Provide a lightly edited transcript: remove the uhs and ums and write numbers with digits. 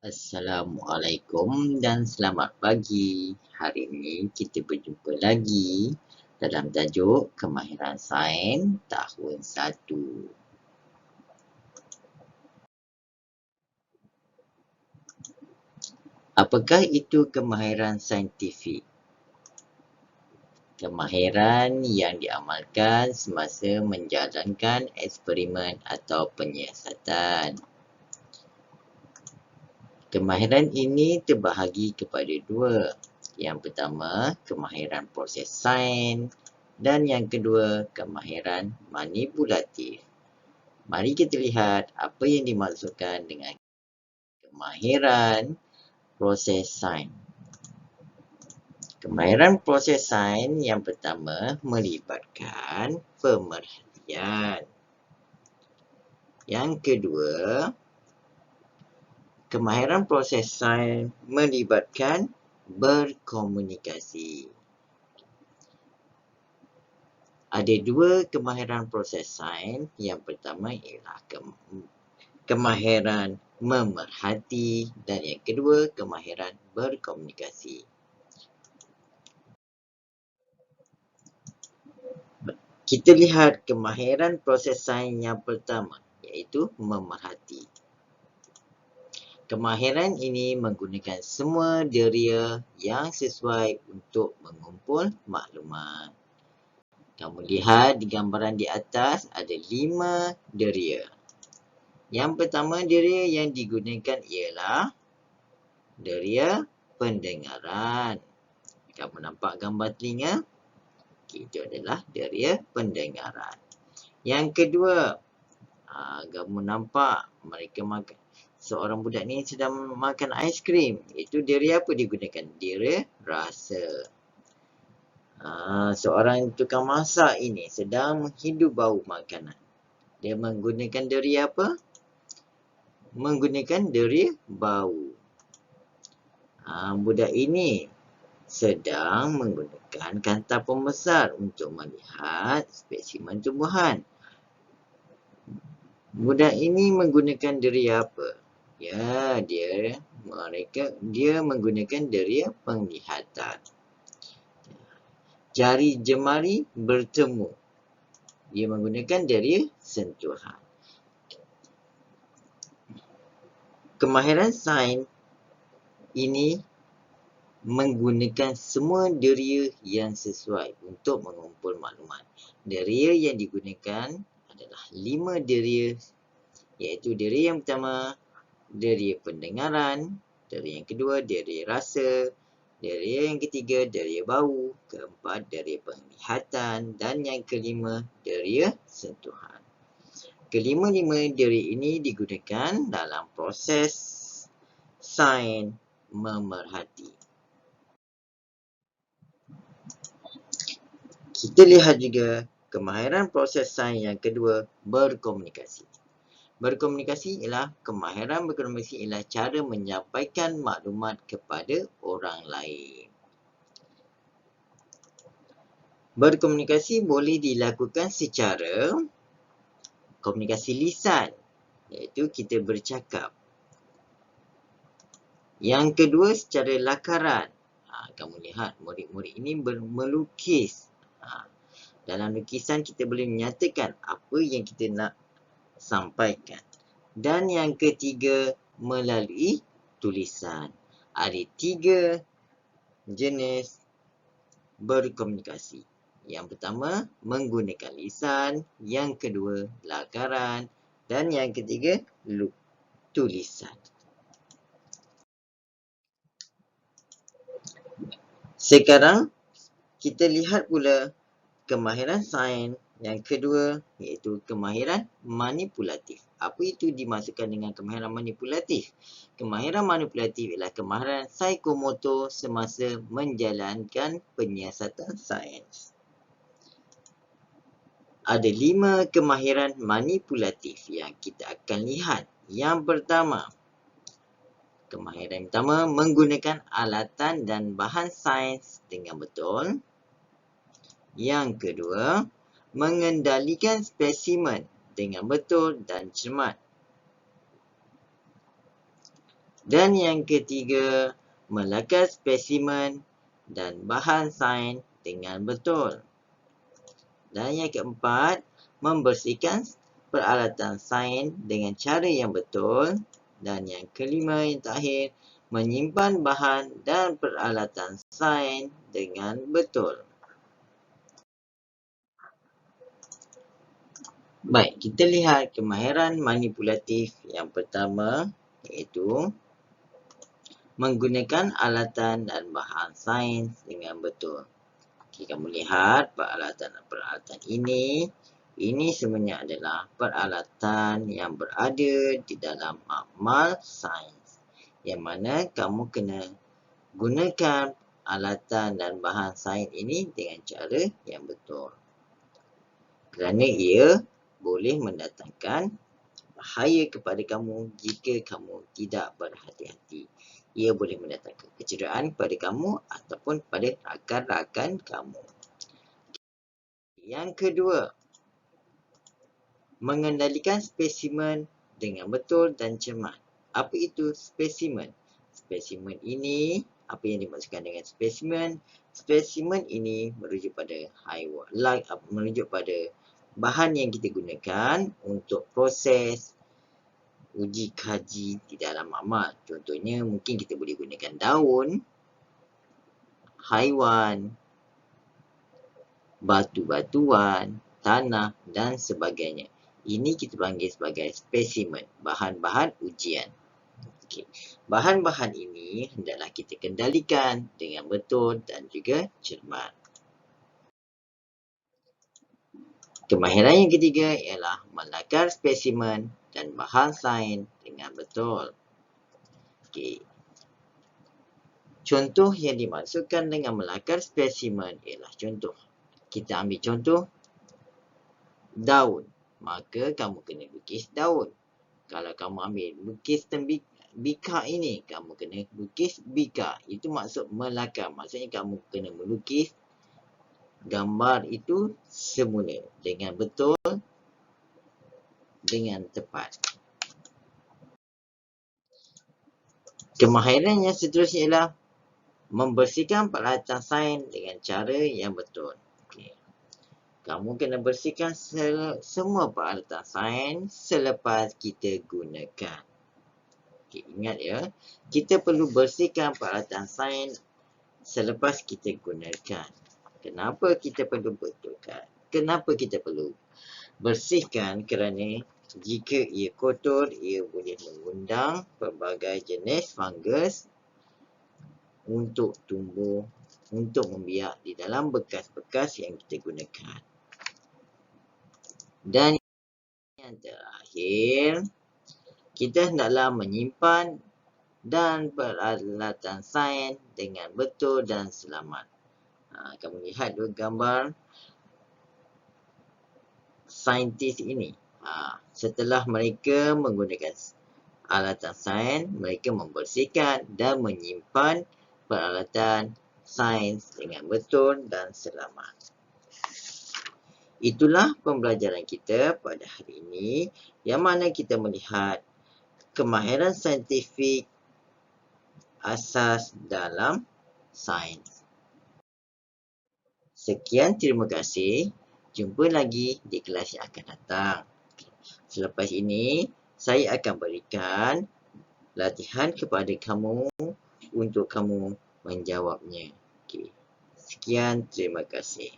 Assalamualaikum dan selamat pagi. Hari ini kita berjumpa lagi dalam tajuk Kemahiran Sains Tahun 1. Apakah itu kemahiran saintifik? Kemahiran yang diamalkan semasa menjalankan eksperimen atau penyiasatan. Kemahiran ini terbahagi kepada dua. Yang pertama, kemahiran proses sains dan yang kedua, kemahiran manipulatif. Mari kita lihat apa yang dimaksudkan dengan kemahiran proses sains. Kemahiran proses sains yang pertama melibatkan pemerhatian. Yang kedua, kemahiran proses sains melibatkan berkomunikasi. Ada dua kemahiran proses sains. Yang pertama ialah kemahiran memerhati dan yang kedua kemahiran berkomunikasi. Kita lihat kemahiran proses sains yang pertama iaitu memerhati. Kemahiran ini menggunakan semua deria yang sesuai untuk mengumpul maklumat. Kamu lihat di gambaran di atas ada 5 deria. Yang pertama deria yang digunakan ialah deria pendengaran. Kamu nampak gambar telinga? Itu adalah deria pendengaran. Yang kedua, kamu nampak mereka makan. Seorang budak ni sedang makan aiskrim. Itu deria apa digunakan? Deria rasa. Seorang tukang masak ini sedang menghidu bau makanan. Dia menggunakan deria apa? Menggunakan deria bau. Budak ini sedang menggunakan kanta pembesar untuk melihat spesimen tumbuhan. Budak ini menggunakan deria apa? Ya, dia menggunakan deria penglihatan. Jari jemari bertemu. Dia menggunakan deria sentuhan. Kemahiran sains ini menggunakan semua deria yang sesuai untuk mengumpul maklumat. Deria yang digunakan adalah 5 deria, iaitu deria yang pertama, deria pendengaran, deria yang kedua, deria rasa, deria yang ketiga, deria bau, keempat, deria penglihatan, dan yang kelima, deria sentuhan. Kelima-lima deria ini digunakan dalam proses sains memerhati. Kita lihat juga kemahiran proses sains yang kedua, berkomunikasi. Berkomunikasi ialah cara menyampaikan maklumat kepada orang lain. Berkomunikasi boleh dilakukan secara komunikasi lisan, iaitu kita bercakap. Yang kedua, secara lakaran. Kamu lihat murid-murid ini melukis. Dalam lukisan kita boleh menyatakan apa yang kita nak sampaikan. Dan yang ketiga, melalui tulisan. Ada 3 jenis berkomunikasi. Yang pertama, menggunakan lisan. Yang kedua, lakaran. Dan yang ketiga, tulisan. Sekarang, kita lihat pula kemahiran sains yang kedua, iaitu kemahiran manipulatif. Apa itu dimaksudkan dengan kemahiran manipulatif? Kemahiran manipulatif ialah kemahiran psikomotor semasa menjalankan penyiasatan sains. Ada 5 kemahiran manipulatif yang kita akan lihat. Yang pertama, kemahiran pertama menggunakan alatan dan bahan sains dengan betul. Yang kedua, mengendalikan spesimen dengan betul dan cermat. Dan yang ketiga, melakar spesimen dan bahan sains dengan betul. Dan yang keempat, membersihkan peralatan sains dengan cara yang betul. Dan yang kelima, yang terakhir, menyimpan bahan dan peralatan sains dengan betul. Baik, kita lihat kemahiran manipulatif yang pertama, iaitu menggunakan alatan dan bahan sains dengan betul. Okay, kamu lihat peralatan ini sebenarnya adalah peralatan yang berada di dalam amal sains. Yang mana kamu kena gunakan alatan dan bahan sains ini dengan cara yang betul. Kerana ia boleh mendatangkan bahaya kepada kamu jika kamu tidak berhati-hati. Ia boleh mendatangkan kecederaan kepada kamu ataupun pada rakan-rakan kamu. Yang kedua, mengendalikan spesimen dengan betul dan cermat. Apa itu spesimen? Spesimen ini, apa yang dimaksudkan dengan spesimen? Spesimen ini merujuk pada haiwan, merujuk pada bahan yang kita gunakan untuk proses uji kaji di dalam amal. Contohnya mungkin kita boleh gunakan daun, haiwan, batu-batuan, tanah dan sebagainya. Ini kita panggil sebagai spesimen, bahan-bahan ujian. Okay. Bahan-bahan ini hendaklah kita kendalikan dengan betul dan juga cermat. Kemahiran yang ketiga ialah melakar spesimen dan bahan sains dengan betul. Okay. Contoh yang dimaksudkan dengan melakar spesimen ialah contoh. Kita ambil contoh daun. Maka kamu kena lukis daun. Kalau kamu ambil lukis bika ini, kamu kena lukis bika. Itu maksud melakar. Maksudnya kamu kena melukis gambar itu semula dengan betul, dengan tepat. Kemahiran yang seterusnya ialah membersihkan peralatan sains dengan cara yang betul. Okay. Kamu kena bersihkan semua peralatan sains selepas kita gunakan. Okay, ingat ya, kita perlu bersihkan peralatan sains selepas kita gunakan. Kenapa kita perlu betulkan? Kenapa kita perlu bersihkan? Kerana jika ia kotor, ia boleh mengundang pelbagai jenis fungus untuk tumbuh, untuk membiak di dalam bekas-bekas yang kita gunakan. Dan yang terakhir, kita hendaklah menyimpan dan peralatan sains dengan betul dan selamat. Kamu lihat dua gambar saintis ini. Setelah mereka menggunakan alatan sains, mereka membersihkan dan menyimpan peralatan sains dengan betul dan selamat. Itulah pembelajaran kita pada hari ini, yang mana kita melihat kemahiran saintifik asas dalam sains. Sekian, terima kasih. Jumpa lagi di kelas yang akan datang. Selepas ini, saya akan berikan latihan kepada kamu untuk kamu menjawabnya. Sekian, terima kasih.